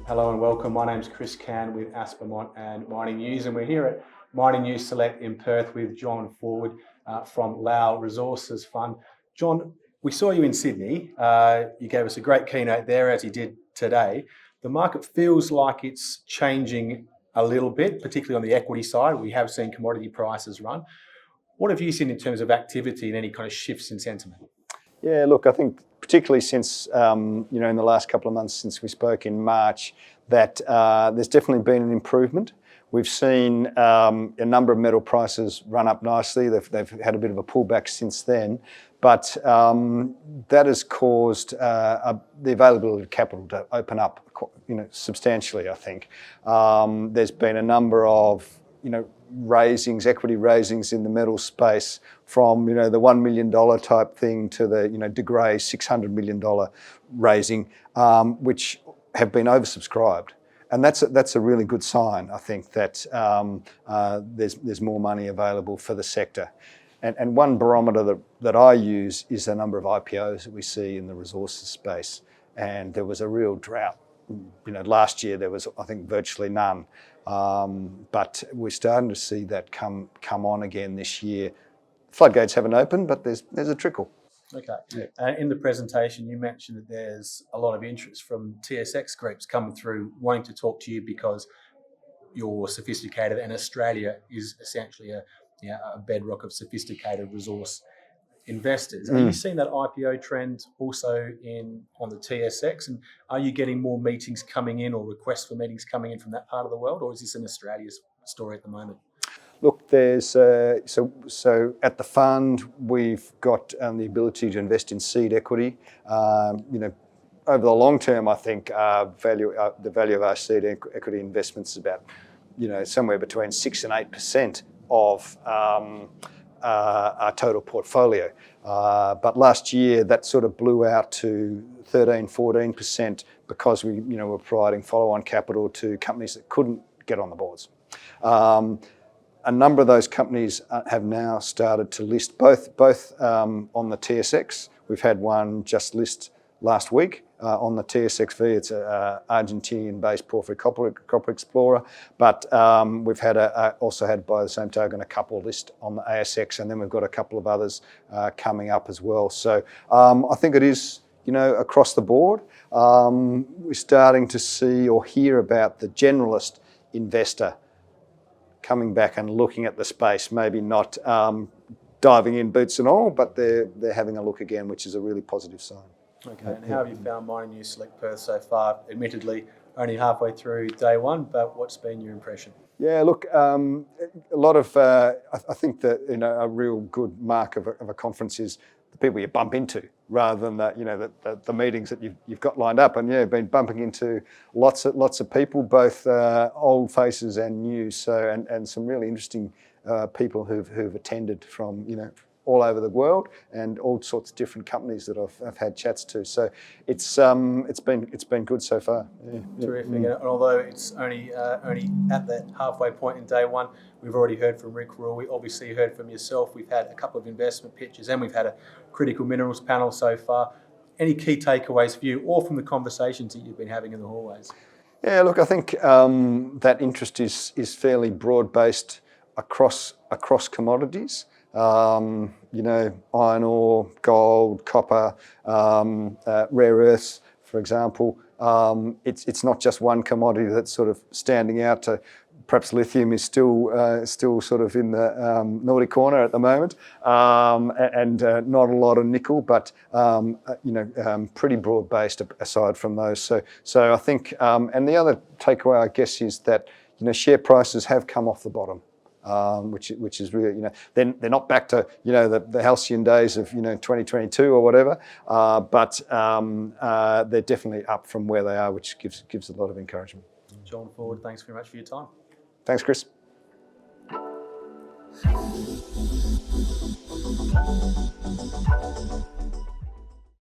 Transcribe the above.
Hello and welcome. My name's Chris Can with Aspermont and Mining News, and we're here at Mining News Select in Perth with John Forwood from Lowell Resources Fund. John, we saw you in Sydney. You gave us a great keynote there, as you did today. The market feels like it's changing a little bit, particularly on the equity side. We have seen commodity prices run. What have you seen in terms of activity and any kind of shifts in sentiment? Yeah, look, I think particularly since, in the last couple of months since we spoke in March, that there's definitely been an improvement. We've seen a number of metal prices run up nicely. They've had a bit of a pullback since then, but that has caused the availability of capital to open up, substantially, I think. There's been a number of, equity raisings in the metal space from, the $1 million type thing to the, De Grey $600 million raising, which have been oversubscribed. And that's a really good sign, I think, that there's more money available for the sector. And one barometer that I use is the number of IPOs that we see in the resources space. And there was a real drought. Last year there was, I think, virtually none. But we're starting to see that come on again this year. Floodgates haven't opened, but there's a trickle. Okay. Yeah. In the presentation, you mentioned that there's a lot of interest from TSX groups coming through, wanting to talk to you because you're sophisticated, and Australia is essentially a bedrock of sophisticated resource investors. Are you seeing that IPO trend also on the TSX, and are you getting more meetings coming in or requests for meetings coming in from that part of the world, or is this an Australia story at the moment? Look, there's so at the fund we've got the ability to invest in seed equity. Over the long term, I think the value of our seed equity investments is about somewhere between 6 and 8% of our total portfolio. But last year that sort of blew out to 13-14% because we were providing follow-on capital to companies that couldn't get on the boards. A number of those companies have now started to list both on the TSX. We've had one just list last week on the TSXV. It's an Argentinian-based porphyry copper explorer, but we've had also had, by the same token, a couple list on the ASX, and then we've got a couple of others coming up as well. So I think it is, across the board. We're starting to see or hear about the generalist investor coming back and looking at the space, maybe not diving in boots and all, but they're having a look again, which is a really positive sign. Okay, and how have you found Mining News Select Perth so far? Admittedly, only halfway through day one, but what's been your impression? Yeah, look, a lot of, I think that a real good mark of a conference is the people you bump into, rather than the meetings that you've got lined up. And been bumping into lots of people, both old faces and new. So and some really interesting people who've attended from all over the world, and all sorts of different companies that I've had chats to. So it's been good so far. Yeah. Terrific. And although it's only at that halfway point in day one, we've already heard from Rick Rule. We obviously heard from yourself. We've had a couple of investment pitches, and we've had a critical minerals panel so far. Any key takeaways for you, or from the conversations that you've been having in the hallways? Yeah, look, I think that interest is fairly broad-based across commodities. Iron ore, gold, copper, rare earths, for example. It's not just one commodity that's sort of standing out. Perhaps lithium is still sort of in the naughty corner at the moment, and not a lot of nickel, but pretty broad based aside from those. So I think, and the other takeaway, I guess, is that share prices have come off the bottom. Which is really, they're not back to the halcyon days of 2022 or whatever, but they're definitely up from where they are, which gives a lot of encouragement. John Forwood, thanks very much for your time. Thanks, Chris.